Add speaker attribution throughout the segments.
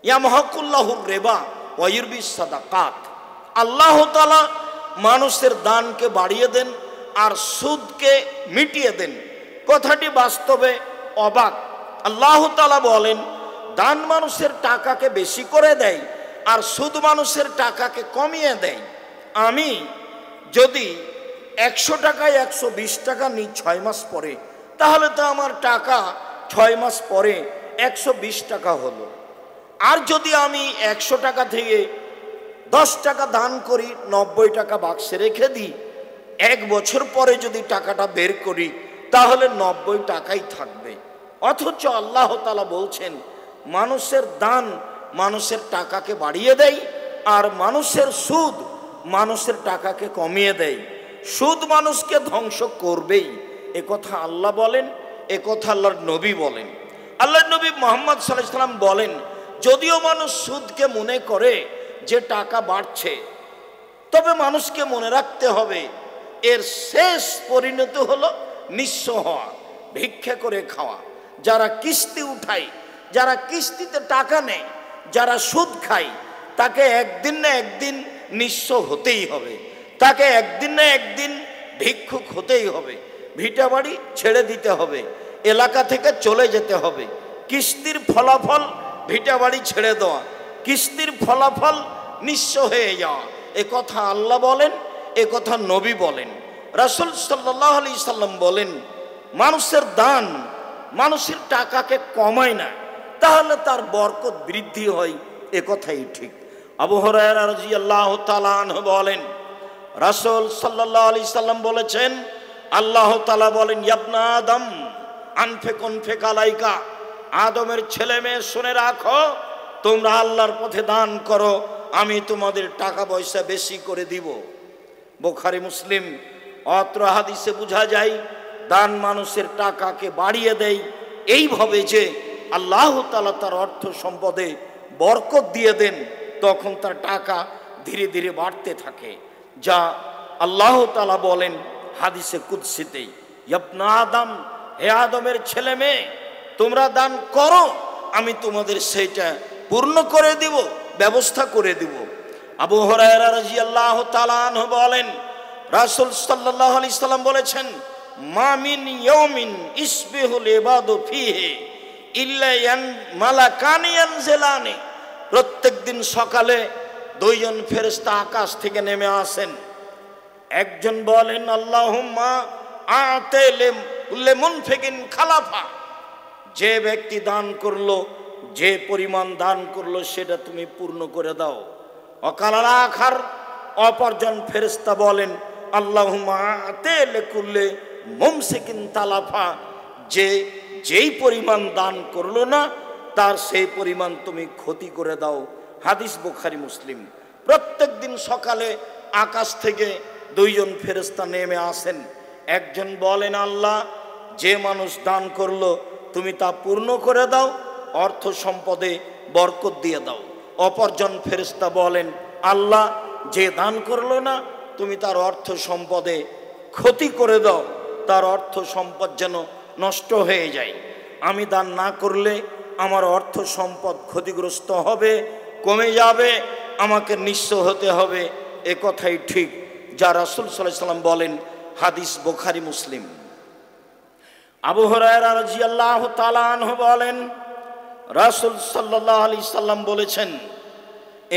Speaker 1: ইয়ামহাকুল্লাহুর রিবা ওয়া ইউরবিস সাদাকাত। আল্লাহ তাআলা মানুষের দানকে বাড়িয়ে দেন আর সুদকে মিটিয়ে দেন। কথাটি বাস্তবে অবাক। আল্লাহ তাআলা বলেন দান মানুষের টাকাকে বেশি করে দেয় আর সুদ মানুষের টাকাকে কমিয়ে দেয়। আমি যদি 100 টাকায় 120 টাকা নিই 6 মাস পরে, তাহলে তো আমার টাকা 6 মাস পরে 120 টাকা হলো। আর যদি আমি 100 টাকা থেকে 10 টাকা দান করি, 90 টাকা বাক্সে রেখে দিই, 1 বছর পরে যদি টাকাটা বের করি তাহলে 90 টাকাই থাকবে। অথচ আল্লাহ তাআলা বলছেন মানুষের দান মানুষের টাকাকে বাড়িয়ে দেয় আর মানুষের সুদ মানুষের টাকাকে কমিয়ে দেয়। সুদ মানুষকে ধ্বংস করবেই, এ কথা আল্লাহ বলেন, এ কথা আল্লাহর নবী বলেন। আল্লাহর নবী মুহাম্মদ সাল্লাল্লাহু আলাইহি সাল্লাম বলেন যদিও মানুষ সুদকে মনে করে যে টাকা বাড়ছে, তবে মানুষকে মনে রাখতে হবে এর শেষ পরিণতি হলো নিঃস্ব হওয়া, ভিক্ষা করে খাওয়া। যারা কিস্তি উঠায়, যারা কিস্তিতে টাকা নেয়, যারা সুদ খায়, তাকে একদিন না একদিন নিঃস্ব হতেই হবে, তাকে একদিন না একদিন ভিক্ষুক হতেই হবে, ভিটা বাড়ি ছেড়ে দিতে হবে, এলাকা থেকে চলে যেতে হবে। কিস্তির ফলাফল ভিটা বাড়ি ছেড়ে দেওয়া, কিস্তির ফলাফল নিঃস্ব হয়ে যাওয়া। এ কথা আল্লাহ বলেন, এ কথা নবী বলেন। রাসূল সাল্লাল্লাহু আলাইহি সাল্লাম বলেন মানুষের দান মানুষের টাকাকে কমায় না, তাহলে তার বরকত বৃদ্ধি হয়, এ কথাই ঠিক। আবু হুরায়রা রাদিয়াল্লাহু তাআলা আনহু বলেন রাসূল সাল্লাল্লাহু আলাইহি সাল্লাম বলেছেন আল্লাহ তাআলা বলেন ইবনা আদম আনফিক উনফিক আলাইকা, আদমের ছেলে মেয়ে শুনে রাখো তোমরা আল্লাহর পথে দান করো, আমি তোমাদের টাকা পয়সা বেশি করে দিব। বুখারী মুসলিম। অত্র হাদিসে বোঝা যায় দান মানুষের টাকাকে বাড়িয়ে দেয় এইভাবে যে আল্লাহ তাআলা তার অর্থ সম্পদে বরকত দিয়ে দেন, তখন তার টাকা ধীরে ধীরে বাড়তে থাকে। যা আল্লাহ তাআলা বলেন হাদিসে কুদসিতে ইবনা আদম, হে আদমের ছেলে মেয়ে তোমরা দান করো, আমি তোমাদের সেটা পূর্ণ করে দিব, ব্যবস্থা করে দিব। আবু হুরায়রা রাদিয়াল্লাহু তাআলা আনহু বলেন রাসূল সাল্লাল্লাহু আলাইহি সাল্লাম বলেছেন মা মিন ইয়াউমিন ইসবিহুল ইবাদু ফিহি ইল্লা ইয়ান মালাকানি ইয়ানজিলানি, প্রত্যেকদিন সকালে দুইজন ফেরেশতা আকাশ থেকে নেমে আসেন। একজন বলেন আল্লাহুম্মা আতে লিমুনফিকিন খালাফা, যে ব্যক্তি দান করলো, যে পরিমাণ দান করলো সেটা তুমি পূর্ণ করে দাও। অকালাল আখার, অপরজন ফেরেশতা বলেন আল্লাহুম্মা আতে লিকুল্লি মুমসিকিন তালাফা, যে যেই পরিমাণ দান করলো না তার সেই পরিমাণ তুমি ক্ষতি করে দাও। হাদিস বুখারী মুসলিম। প্রত্যেক দিন সকালে আকাশ থেকে দুইজন ফেরেশতা নেমে আসেন। একজন বলেন আল্লাহ যে মানুষ দান করলো তুমি তা পূর্ণ করে দাও, অর্থ সম্পদে বরকত দিয়ে দাও। অপরজন ফেরেশতা বলেন আল্লাহ যে দান করলো না তুমি তার অর্থ সম্পদে ক্ষতি করে দাও, তার অর্থ সম্পদ যেন নষ্ট হয়ে যায়। আমি দান না করলে আমার অর্থ সম্পদ ক্ষতিগ্রস্ত হবে, কমে যাবে, আমাকে নিঃস্ব হতে হবে। এ কথাই ঠিক যা রাসূল সাল্লাল্লাহু আলাইহি সাল্লাম বলেন, হাদিস বুখারী মুসলিম। আবু হুরায়রা রাদিয়াল্লাহু তাআলা আনহু বলেন রাসূল সাল্লাল্লাহু আলাইহি সাল্লাম বলেছেন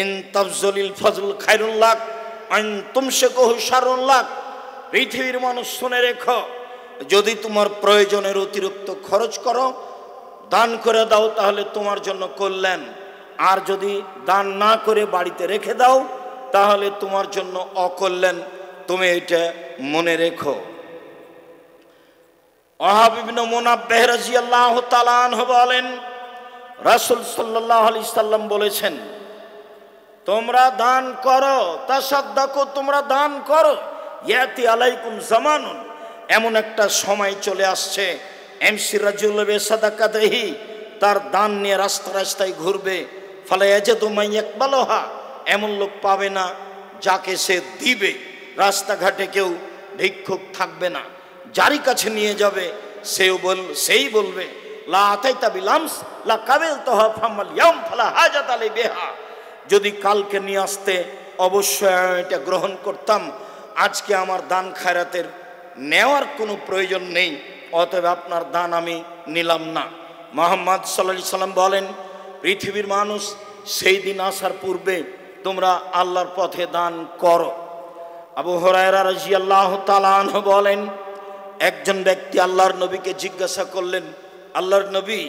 Speaker 1: ইন তাফজুলিল ফজল খায়রুল লাক আন তুমশিকুহু শাররুল লাক, পৃথিবীর মানুষ শুনে রেখো যদি তোমার প্রয়োজনের অতিরিক্ত খরচ করো, দান করে দাও তাহলে তোমার জন্য কল্যাণ, আর যদি দান না করে বাড়িতে রেখে দাও তাহলে তোমার জন্য অকল্যাণ, তুমি এটা মনে রেখো। ওয়াহাব ইবনে মুনাব্বিহ রাদিয়াল্লাহু তাআলা আনহু বলেন রাসূল সাল্লাল্লাহু আলাইহি সাল্লাম বলেছেন তোমরা দান করো, তাসাদ্দাকু, তোমরা দান করো, ইয়াতি আলাইকুম জামানুন, এমন একটা সময় চলে আসছে এমসি রাজুল বেসাদাকাতিহি, তার দান নিয়ে রাস্তা রাস্তায় ঘুরবে, ফালা ইয়াজিদু মান ইয়াকবালুহা, এমন লোক পাবে না যাকে সে দিবে। রাস্তাঘাটে কেউ ভিক্ষুক থাকবে না, যারই কাছে নিয়ে যাবে সেই বলবে লা আতাইতা বিলামস লা কাবিলতুহা ফামাল ইয়াউম ফালা হাজাত আলী বিহা, যদি কালকে নিয়ে আসতে অবশ্যই এটা গ্রহণ করতাম, আজকে আমার দান খায়রাতের নেওয়ার কোনো প্রয়োজন নেই, অতএব আপনার দান আমি নিলাম না। মুহাম্মদ সাল্লাল্লাহু আলাইহি সাল্লাম বলেন, পৃথিবীর মানুষ সেই দিন আসার পূর্বে তোমরা আল্লাহর পথে দান করো। আবু হুরায়রা রাদিয়াল্লাহু তাআলা আনহু বলেন, একজন ব্যক্তি আল্লাহর নবীকে জিজ্ঞাসা করলেন, আল্লাহর নবী,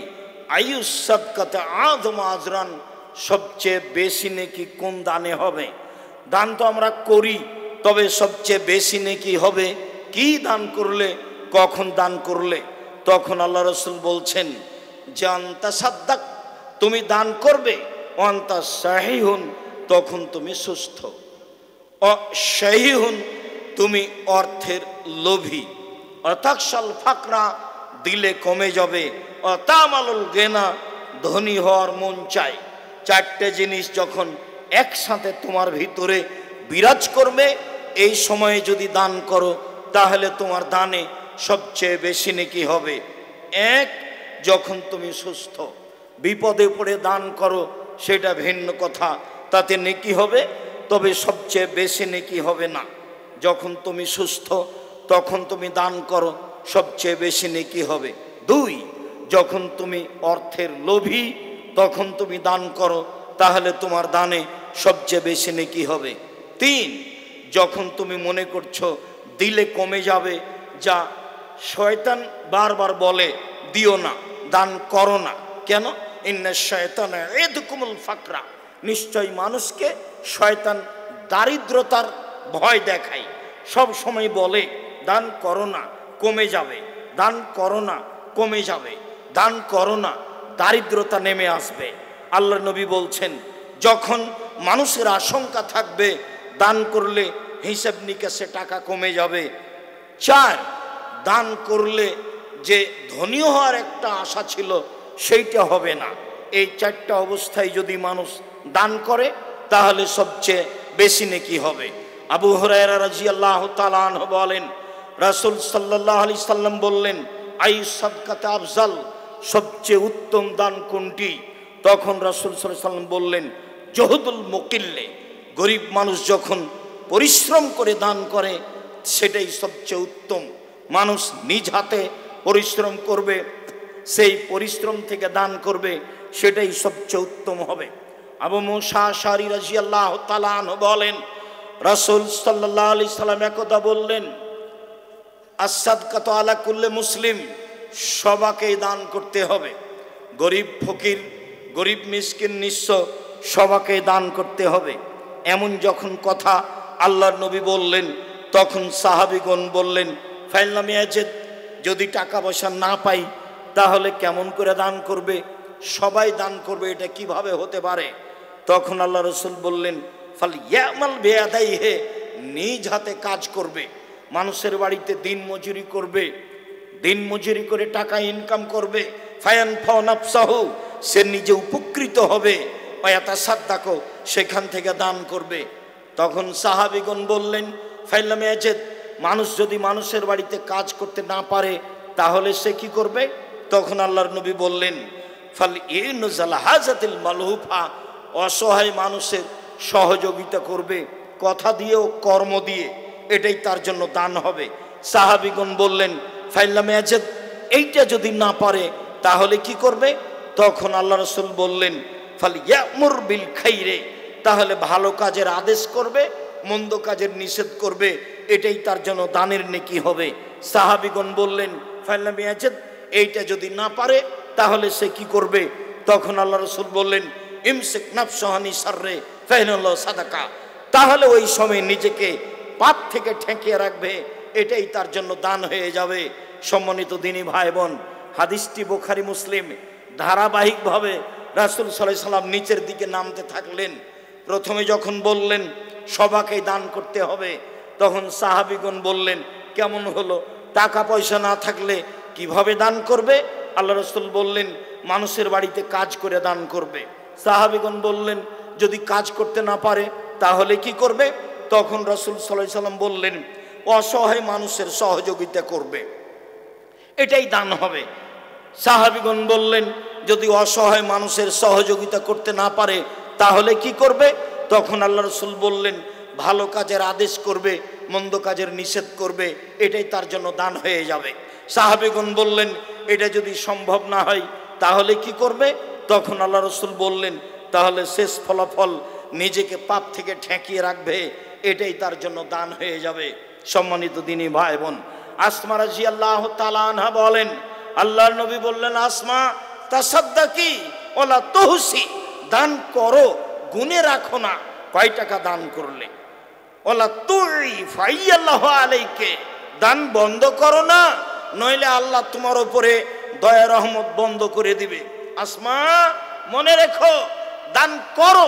Speaker 1: আইয়ুস সাদকাতে আযম আজরান, সবচেয়ে বেশি নেকি কোন দানে হবে? দান তো আমরা করি, তবে সবচেয়ে বেশি নেকি হবে কি দান করলে, কখন দান করলে? তখন আল্লাহ রাসূল বলছেন যে আনতা সাদ্দাক, তুমি দান করবে, আনতা সাহিহুন, তখন তুমি সুস্থ, সাহিহুন, তুমি অর্থের লোভী, অতাকশাল ফাকরা, দিলে কমে যাবে, অতামালুল গেনা, ধনী হওয়ার মন চায়। চারটে জিনিস যখন একসাথে তোমার ভিতরে বিরাজ করবে, এই সময়ে যদি দান করো তাহলে তোমার দানে সবচেয়ে বেশি নেকি হবে। এক, যখন তুমি সুস্থ, বিপদে পড়ে দান করো সেটা ভিন্ন কথা, তাতে নেকি হবে, তবে সবচেয়ে বেশি নেকি হবে না। যখন তুমি সুস্থ তখন তুমি দান করো, সবচেয়ে বেশি নেকি হবে। দুই, যখন তুমি অর্থের লোভী তখন তুমি দান করো, তাহলে তোমার দানে সবচেয়ে বেশি নেকি হবে। তিন, যখন তুমি মনে করছো দিলে কমে যাবে, যা শয়তান বারবার বলে দিও না, দান করো না, কেন? ইন্না শায়তানা ইয়াদুকুমুল ফাকরা, নিশ্চয়ই মানুষকে শয়তান দারিদ্রতার ভয় দেখায়, সব সময় বলে দান করো না, কমে যাবে, দান করো না, কমে যাবে, দান করো না, দারিদ্রতা নেমে আসবে। আল্লাহর নবী বলছেন, যখন মানুষের আশঙ্কা থাকবে দান করলে হিসাব নিকাশে টাকা কমে যাবে। চার, দান করলে যে ধনী হওয়ার একটা আশা ছিল সেইটা হবে না। এই চারটা অবস্থায় যদি মানুষ দান করে তাহলে সবচেয়ে বেশি নেকি হবে। আবু হুরায়রা রাদিয়াল্লাহু তাআলা আনহু বলেন, রাসূল সাল্লাল্লাহু আলাইহি সাল্লাম বললেন, আইয়ুস সাদকাতে আফজাল, সবচেয়ে উত্তম দান কোনটি? তখন রাসূল সাল্লাল্লাহু আলাইহি সাল্লাম বললেন, জহুদুল মুকিল্লে, গরিব মানুষ যখন পরিশ্রম করে দান করে সেটাই সবচেয়ে উত্তম। মানুষ নিজ হাতে পরিশ্রম করবে, সেই পরিশ্রম থেকে দান করবে, সেটাই সবচেয়ে উত্তম হবে। আবু মুসা আশআরী রাদিয়াল্লাহু তাআলা আনহু বলেন, রাসূল সাল্লাল্লাহু আলাইহি সাল্লাম একদা বললেন, আস-সাদকাতু আলা কুল্লি মুসলিম, সবাইকেই দান করতে হবে, গরিব ফকির, গরিব মিসকিন, নিঃস্ব, সবাইকেই দান করতে হবে। এমন যখন কথা আল্লাহর নবী বললেন, তখন সাহাবীগণ বললেন, ফাইলাম ইয়াজিদ, যদি টাকা পয়সা না পাই তাহলে কেমন করে দান করবে? সবাই দান করবে, এটা কিভাবে হতে পারে? তখন আল্লাহ রাসূল বললেন, ফাল ইয়ামাল বিয়াদাইহি, নিজ হাতে কাজ করবে, মানুষের বাড়িতে দিন মজুরি করবে, দিন মজুরি করে টাকা ইনকাম করবে, ফায়ানফাউ নাফসাহু, সে নিজে উপকৃত হবে, ওয়ায়াতাসাদ্দাকু, সেখান থেকে দান করবে। তখন সাহাবীগণ বললেন, ফাইলাম ইয়াজিদ, মানুষ যদি মানুষের বাড়িতে কাজ করতে না পারে তাহলে সে কি করবে? তখন আল্লাহর নবী বললেন, ফাল ইনজাল হাজাতিল মালহুফা, অসহায় মানুষের সহযোগিতা করবে, কথা দিয়ে ও কর্ম দিয়ে, এটাই তার জন্য দান হবে। সাহাবীগণ বললেন, ফাইলাম ইয়াজিদ, এইটা যদি না পারে তাহলে কি করবে? তখন আল্লাহ রাসূল বললেন, ফাল ইয়ামুর বিল খাইরে, তাহলে ভালো কাজের আদেশ করবে, মন্দ কাজের নিষেধ করবে, এটাই তার জন্য দানের নেকি হবে। সাহাবীগণ বললেন, ফাইলাম ইয়াজিদ, এইটা যদি না পারে তাহলে সে কি করবে? তখন আল্লাহ রাসূল বললেন, ইমসিক নাফসাহানি সাররে ফাইনাল্লাহু সাদাকা, তাহলে ওই সময় নিজেকে পাপ থেকে ঠেকিয়ে রাখবে, এটাই তার জন্য দান হয়ে যাবে। সম্মানিত দিনী ভাই বোন, হাদিসটি বুখারী মুসলিম। ধারাবাহিকভাবে রাসূল সাল্লাল্লাহু আলাইহি সাল্লাম নিচের দিকে নামতে থাকলেন। প্রথমে যখন বললেন সবাইকে দান করতে হবে, তখন সাহাবীগণ বললেন, কেমন হলো? টাকা পয়সা না থাকলে কিভাবে দান করবে? আল্লাহ রাসূল বললেন, মানুষের বাড়িতে কাজ করে দান করবে। সাহাবীগণ বললেন, যদি কাজ করতে না পারে তাহলে কি করবে? তখন রাসূল সাল্লাল্লাহু আলাইহি সাল্লাম বললেন, অসহায় মানুষের সহযোগিতা করবে, এটাই দান হবে। সাহাবীগণ বললেন, যদি অসহায় মানুষের সহযোগিতা করতে না পারে তাহলে কি করবে? তখন আল্লাহ রাসূল বললেন, ভালো কাজের আদেশ করবে, মন্দ কাজের নিষেধ করবে, এটাই তার জন্য দান হয়ে যাবে। সাহাবীগণ বললেন, এটা যদি সম্ভব না হয় তাহলে কি করবে? তখন আল্লাহ রাসূল বললেন, তাহলে শেষ ফলাফল নিজেকে পাপ থেকে ঠেকিয়ে রাখবে, এটাই তার জন্য দান হয়ে যাবে। সম্মানিত দিনী ভাই বোন, আসমা রাদিয়াল্লাহু তাআলা আনহা বলেন, আল্লাহর নবী বললেন, আসমা তাসাদ্দাকি ওয়ালা তুহসি, দান করো গুনে রাখো না কয় টাকা দান করলে। ওয়ালা তুই ফাইয়াল্লাহু আলাইকে, দান বন্ধ করো না, নইলে আল্লাহ তোমার উপরে দয়া রহমত বন্ধ করে দিবে। আসমা মনে রেখো, দান করো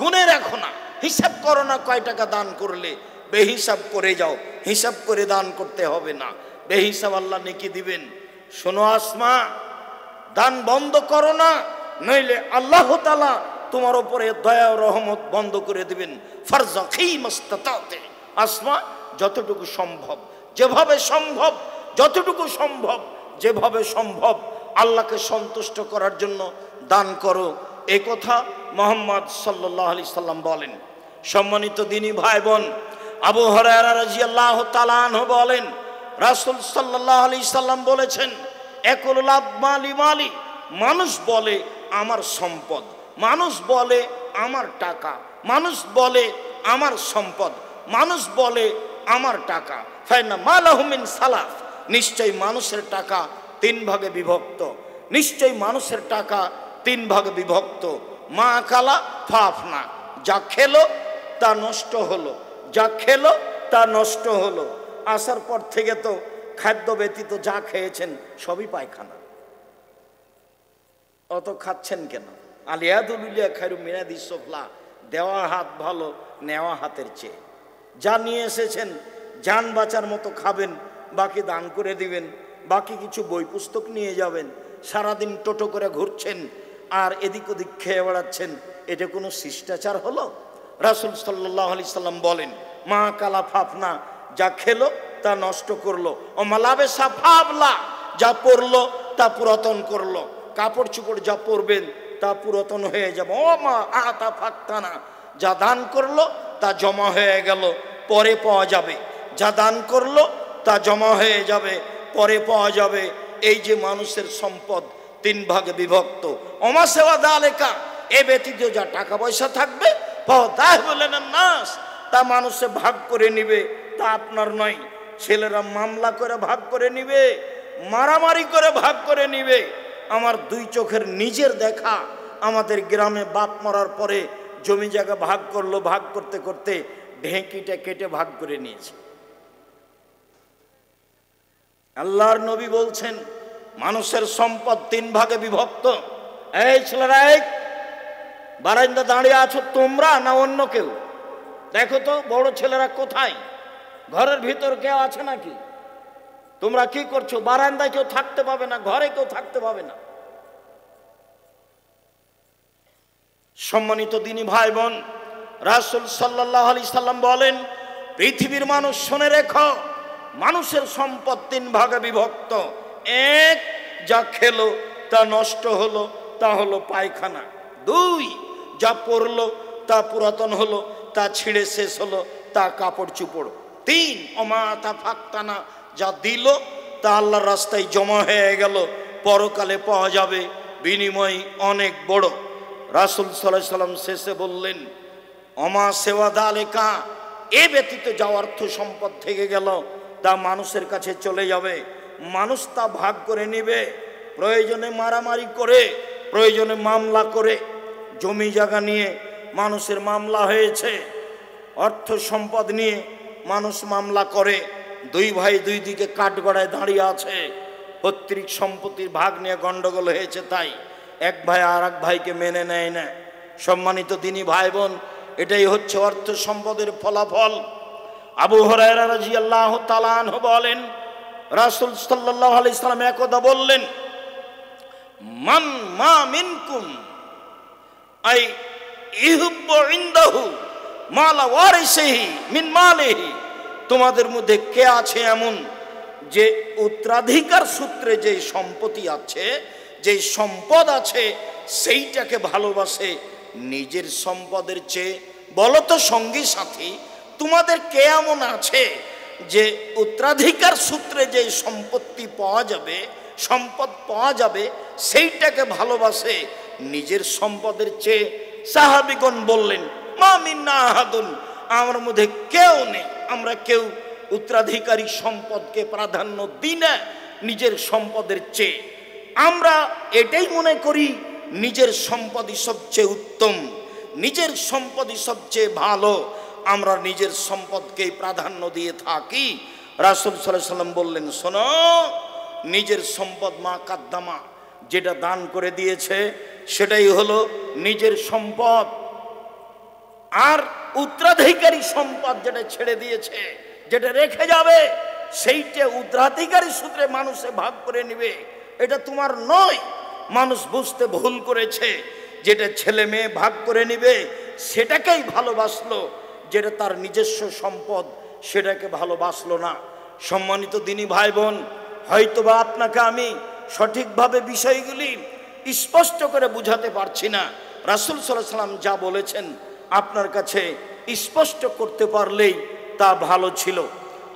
Speaker 1: গুনে রাখো না, হিসাব করো না কয় টাকা দান করলে, বেহিসাব করে যাও, হিসাব করে দান করতে হবে না, বেহিসাব আল্লাহ নেকি দিবেন। শোনো আসমা, দান বন্ধ করো না, নইলে আল্লাহ তাআলা তোমার উপরে দয়া ও রহমত বন্ধ করে দিবেন। ফারজাকি মাস্তাতাতে, আসমা যতটুকু সম্ভব, যেভাবে সম্ভব, যতটুকু সম্ভব, যেভাবে সম্ভব আল্লাহকে সন্তুষ্ট করার জন্য দান করো, এ কথা মুহাম্মদ সাল্লাল্লাহু আলাইহি সাল্লাম বলেন। সম্মানিত দিনী ভাই বোন, আবু হুরায়রা রাদিয়াল্লাহু তাআলা আনহু বলেন, রাসূল সাল্লাল্লাহু আলাইহি সাল্লাম বলেছেন, একুল মালি মালি, মানুষ বলে আমার সম্পদ, মানুষ বলে আমার টাকা, মানুষ বলে আমার সম্পদ, মানুষ বলে আমার টাকা, ফাইনা মালাহু মিন সালাফ, নিশ্চয়ই মানুষের টাকা তিন ভাগে বিভক্ত, নিশ্চয়ই মানুষের টাকা তিন ভাগে বিভক্ত। মা কালা ফাফনা, যা খেলো তা নষ্ট হলো, যা খেলো তা নষ্ট হলো। আসার পর থেকে তো খাদ্য ব্যতীত যা খেয়েছেন সবই পায়খানা, অত খাচ্ছেন কেন? আলিয়াদুলিয়া খায়রু মিনাদিস সুফলা, দেওয়া হাত ভালো নেওয়া হাতের চেয়ে। যা নিয়ে এসেছেন জান বাঁচার মতো খাবেন, বাকি দান করে দিবেন, বাকি কিছু বই পুস্তক নিয়ে যাবেন। সারাদিন টোটো করে ঘুরছেন আর এদিক ওদিক খেয়ে বেড়াচ্ছেন, এটা কোনো শিষ্টাচার হলো? রাসূল সাল্লাল্লাহু আলাইহি সাল্লাম বলেন, মা কালা ফাফনা, যা খেলো তা নষ্ট করলো, ও মালাবে সাফাবলা, যা পরলো তা পুরাতন করলো, কাপড় চোপড় যা পরবেন তা পুরাতন হয়ে যাবে। ও মা আতা ফাক্তানা, যা দান করলো তা জমা হয়ে গেল, পরে পাওয়া যাবে, যা দান করলো তা জমা হয়ে যাবে, পরে পাওয়া যাবে। এই যে মানুষের সম্পদ তিন ভাগে বিভক্ত, ওমা সেওয়া দালেকা, এ ব্যতীত যা টাকা পয়সা থাকবে, তাই বলেন নাস, তা মানুষে ভাগ করে নিবে, তা আপনার নয়। ছেলেরা মামলা করে ভাগ করে নিবে, মারামারি করে ভাগ করে নিবে। আমার দুই চোখের নিজের দেখা, আমাদের গ্রামে বাপ মরার পরে জমি জায়গা ভাগ করলো, ভাগ করতে করতে ঢেঁকিটা কেটে ভাগ করে নিয়েছে। আল্লাহর নবী বলছেন, মানুষের সম্পদ তিন ভাগে বিভক্ত। এই ছেলেরা, এই বারান্দা দাঁড়িয়ে আছো তোমরা না অন্য কেউ? দেখো তো বড় ছেলেরা কোথায়? ঘরের ভিতর কেউ আছে নাকি? তোমরা কি করছো? বারান্দায় কেউ থাকতে পাবে না, ঘরে কেউ থাকতে পাবে না। সম্মানিত দিনী ভাই বোন, রাসূল সাল্লাল্লাহু আলাইহি সাল্লাম বলেন, পৃথিবীর মানুষ শুনে রেখো, মানুষের সম্পদ তিন ভাগে বিভক্ত। এক, যা খেলো তা নষ্ট হলো, তা হলো পায়খানা। দুই, যা পরলো তা পুরাতন হলো, তা ছিঁড়ে শেষ হলো, তা কাপড় চুপড়। তিন, অমাতা ফাক্তানা, যা দিল তা আল্লাহর রাস্তায় জমা হয়ে গেল, পরকালে পাওয়া যাবে, বিনিময় অনেক বড়। রাসূল সাল্লাল্লাহু আলাইহি সাল্লাম শেষে বললেন, অমা সেওয়া দালেকা, এ ব্যতীত যা অর্থ সম্পদ থেকে গেল তা মানুষের কাছে চলে যাবে, মানুষ তা ভাগ করে নেবে, প্রয়োজনে মারামারি করে, প্রয়োজনে মামলা করে। জমি জায়গা নিয়ে মানুষের মামলা হয়েছে, অর্থ সম্পদ নিয়ে মানুষ মামলা করে, দুই ভাই দুই দিকে কাঠগড়ায় দাঁড়িয়ে আছে, পৈতৃক সম্পত্তির ভাগ নিয়ে গন্ডগোল হয়েছে, তাই এক ভাই আর এক ভাইকে মেনে নেয় না। সম্মানিত দিনী ভাই বোন, এটাই হচ্ছে অর্থ সম্পদের ফলাফল। আবু হুরায়রা রাদিয়াল্লাহু তাআলা আনহু বলেন, রাসূল সাল্লাল্লাহু আলাইহি সাল্লাম একদা বললেন, মান মা মিনকুম আই ইহুব্বু ইনদাহু মালা ওয়ারিসিহি মিন মালিহি, তোমাদের মধ্যে কে আছে এমন যে উত্তরাধিকার সূত্রে যে সম্পত্তি আছে, যে সম্পদ আছে, সেইটাকে ভালোবাসে নিজের সম্পদের চেয়ে। বলো তো সঙ্গী সাথী, তোমাদের কে এমন আছে যে উত্তরাধিকার সূত্রে যে সম্পত্তি পাওয়া যাবে, সম্পদ পাওয়া যাবে, সেইটাকে ভালোবাসে নিজের সম্পদের চেয়ে? সাহাবীগণ বললেন, মা মিন্না আহাদুন, আমার মধ্যে কেউ নেই, আমরা কেউ উত্তরাধিকারী সম্পদকে প্রাধান্য দিই না নিজের সম্পদের চেয়ে। আমরা এটাই মনে করি নিজের সম্পদই সবচেয়ে উত্তম, নিজের সম্পদই সবচেয়ে ভালো, আমরা নিজের সম্পদকেই প্রাধান্য দিয়ে থাকি। রাসূল সাল্লাল্লাহু আলাইহি সাল্লাম বললেন, শোনো, নিজের সম্পদ মা কাদ্দামা, যেটা দান করে দিয়েছে সেটাই হলো নিজের সম্পদ। আর উত্তরাধিকারী সম্পদ যেটা ছেড়ে দিয়েছে, যেটা রেখে যাবে, সেইটা উত্তরাধিকারী সূত্রে মানুষে ভাগ করে নেবে, এটা তোমার নয়। মানুষ বুঝতে ভুল করেছে, যেটা ছেলে মেয়ে ভাগ করে নিবে সেটাকেই ভালোবাসলো, যেটা তার নিজস্ব সম্পদ সেটাকে ভালোবাসলো না। সম্মানিত দিনী ভাই বোন, হয়তোবা আপনাকে আমি সঠিকভাবে বিষয়গুলি স্পষ্ট করে বুঝাতে পারছি না। রাসূল সাল্লাল্লাহু আলাইহি সাল্লাম যা বলেছেন আপনার কাছে স্পষ্ট করতে পারলেই তা ভালো ছিল।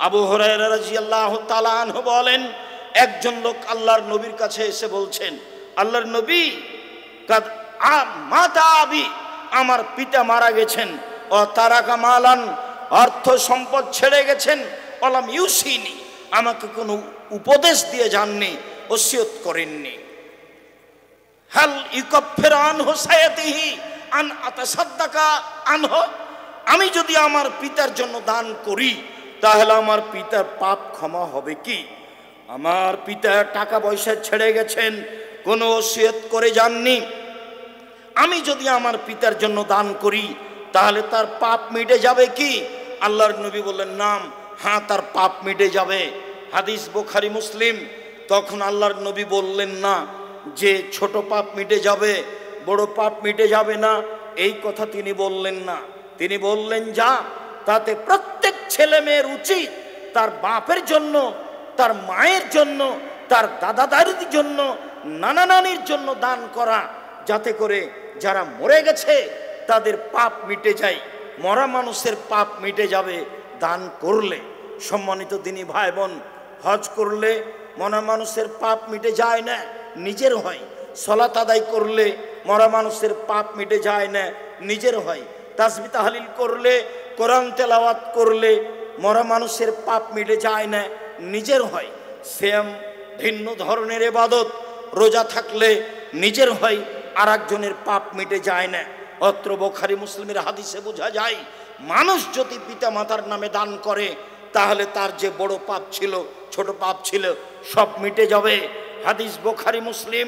Speaker 1: আবু হুরায়রা রাদিয়াল্লাহু তাআলা আনহু বলেন, একজন লোক আল্লাহর নবীর কাছে এসে বলছেন, আল্লাহর নবী, মাতা আবি, আমার পিতা মারা গেছেন, ও তারাকা মালান, অর্থ সম্পদ ছেড়ে গেছেন, অলাম ইউসিনি, আমাকে কোনো উপদেশ দিয়ে যাননি, ওসিয়ত করেননি। হাল ইউকাফির আনহু সায়াতিহি আন আতাসাদ্দাকা আনহু, আমি যদি আমার পিতার জন্য দান করি তাহলে আমার পিতার পাপ ক্ষমা হবে কি? আমার পিতা টাকা পয়সা ছেড়ে গেছেন, কোনো ওসিয়ত করে যাননি, আমি যদি আমার পিতার জন্য দান করি তাহলে তার পাপ মিটে যাবে কি? আল্লাহর নবী বললেন, নাম, হ্যাঁ, তার পাপ মিটে যাবে। হাদিস বুখারী মুসলিম। তখন আল্লাহর নবী বললেন না যে ছোট পাপ মিটে যাবে, বড় পাপ মিটে যাবে না, এই কথা তিনি বললেন না। তিনি বললেন, যা, তাতে প্রত্যেক ছেলে মেয়ের উচিত তার বাপের জন্য, তার মায়ের জন্য, তার দাদা দাদির জন্য, নানা নানির জন্য দান করা, যাতে করে যারা মরে গেছে তাদের পাপ মিটে যায়। মরা মানুষের পাপ মিটে যাবে দান করলে। সম্মানিত দিনী ভাই বোন, হজ করলে মরা মানুষের পাপ মিটে যায় না, নিজের হয়। সালাত আদায় করলে মরা মানুষের পাপ মিটে যায় না, নিজের হয়। তাসবিহ তাহলিল করলে, কোরআন তেলাওয়াত করলে মরা মানুষের পাপ মিটে যায় না, নিজের হয়। সিয়াম ভিন্ন ধরনের ইবাদত, রোজা থাকলে নিজের হয়, আর একজনের পাপ মিটে যায় না। অত্র বুখারী মুসলিমের হাদিসে বোঝা যায়, মানুষ যদি পিতা মাতার নামে দান করে তাহলে তার যে বড় পাপ ছিল, ছোট পাপ ছিল, সব মিটে যাবে। হাদিস বুখারী মুসলিম।